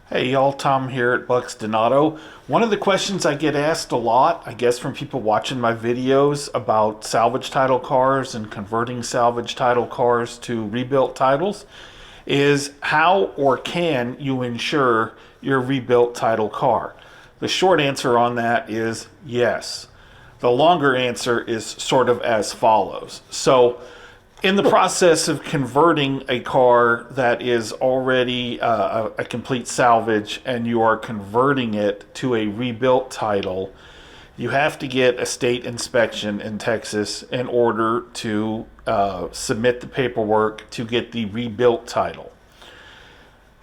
Hey y'all, Tom here at Buxton Auto. One of the questions I get asked a lot, I guess from people watching my videos about salvage title cars and converting salvage title cars to rebuilt titles, is how or can you insure your rebuilt title car? The short answer on that is yes. The longer answer is sort of as follows. So, in the process of converting a car that is already a complete salvage and you are converting it to a rebuilt title, you have to get a state inspection in Texas in order to submit the paperwork to get the rebuilt title.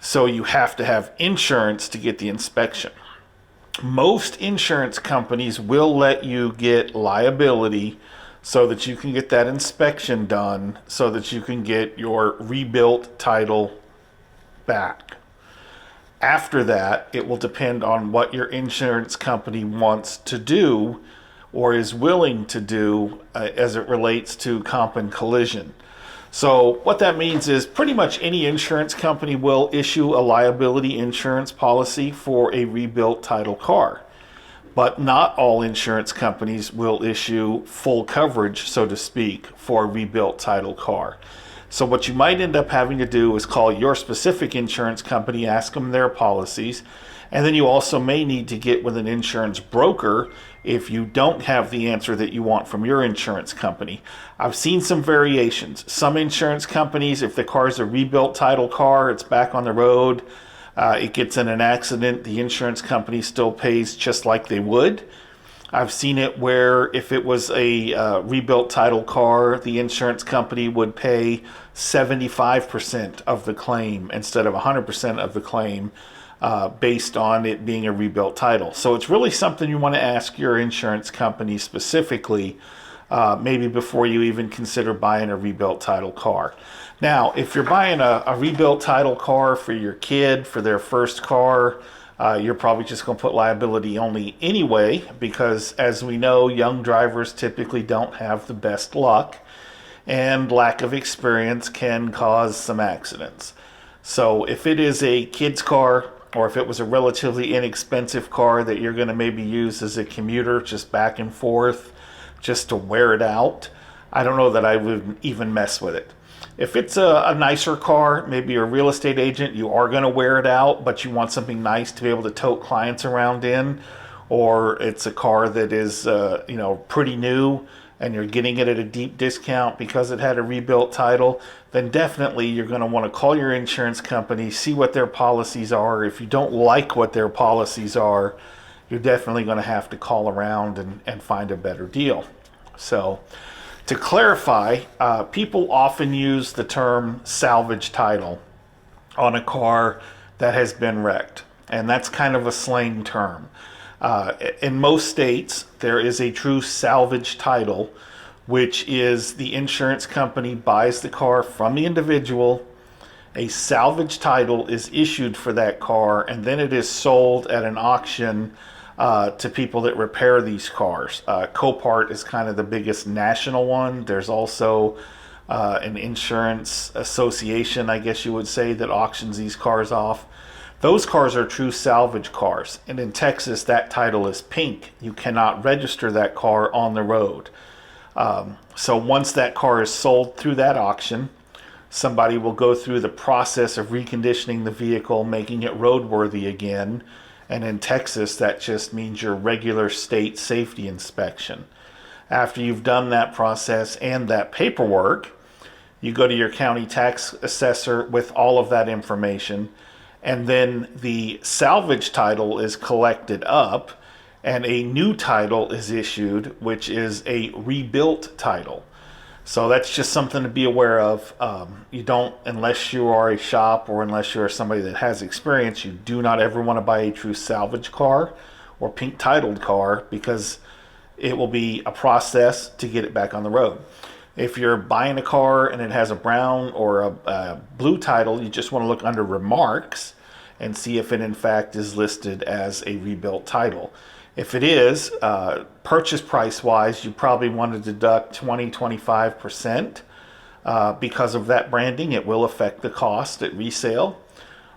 So you have to have insurance to get the inspection. Most insurance companies will let you get liability so that you can get that inspection done so that you can get your rebuilt title back. After that, it will depend on what your insurance company wants to do or is willing to do as it relates to comp and collision. So what that means is pretty much any insurance company will issue a liability insurance policy for a rebuilt title car. But not all insurance companies will issue full coverage, so to speak, for a rebuilt title car. So what you might end up having to do is call your specific insurance company, ask them their policies, and then you also may need to get with an insurance broker if you don't have the answer that you want from your insurance company. I've seen some variations. Some insurance companies, if the car is a rebuilt title car, it's back on the road, it gets in an accident, the insurance company still pays just like they would. I've seen it where if it was a rebuilt title car, the insurance company would pay 75% of the claim instead of 100% of the claim based on it being a rebuilt title. So it's really something you want to ask your insurance company specifically, maybe before you even consider buying a rebuilt title car. Now, if you're buying a rebuilt title car for your kid, for their first car, you're probably just going to put liability only anyway, because as we know, young drivers typically don't have the best luck, and lack of experience can cause some accidents. So if it is a kid's car, or if it was a relatively inexpensive car that you're going to maybe use as a commuter, just back and forth, just to wear it out, I don't know that I would even mess with it. If it's a nicer car, maybe you're a real estate agent, you are going to wear it out, but you want something nice to be able to tote clients around in, or it's a car that is pretty new and you're getting it at a deep discount because it had a rebuilt title, then definitely you're going to want to call your insurance company, see what their policies are. If you don't like what their policies are, you're definitely going to have to call around and find a better deal. So, to clarify, people often use the term salvage title on a car that has been wrecked, and that's kind of a slang term. In most states, there is a true salvage title, which is the insurance company buys the car from the individual, a salvage title is issued for that car, and then it is sold at an auction to people that repair these cars. Copart is kind of the biggest national one. There's also an insurance association, I guess you would say, that auctions these cars off. Those cars are true salvage cars, and in Texas that title is pink. You cannot register that car on the road. So once that car is sold through that auction, somebody will go through the process of reconditioning the vehicle, making it roadworthy again. And in Texas, that just means your regular state safety inspection. After you've done that process and that paperwork, you go to your county tax assessor with all of that information, and then the salvage title is collected up and a new title is issued, which is a rebuilt title. So that's just something to be aware of. You don't, unless you are a shop or unless you're somebody that has experience, you do not ever want to buy a true salvage car or pink titled car, because it will be a process to get it back on the road. If you're buying a car and it has a brown or a blue title, you just want to look under remarks and see if it in fact is listed as a rebuilt title. If it is, purchase price wise, you probably want to deduct 20-25% because of that branding. It will affect the cost at resale.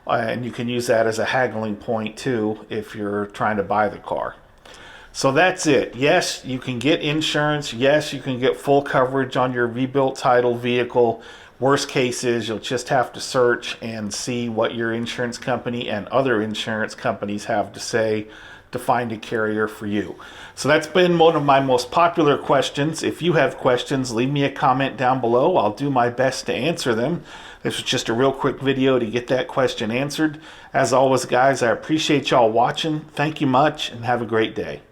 and you can use that as a haggling point too if you're trying to buy the car. So that's it. Yes, you can get insurance. Yes, you can get full coverage on your rebuilt title vehicle. Worst case is you'll just have to search and see what your insurance company and other insurance companies have to say to find a carrier for you. So that's been one of my most popular questions. If you have questions, leave me a comment down below. I'll do my best to answer them. This was just a real quick video to get that question answered. As always, guys, I appreciate y'all watching. Thank you much and have a great day.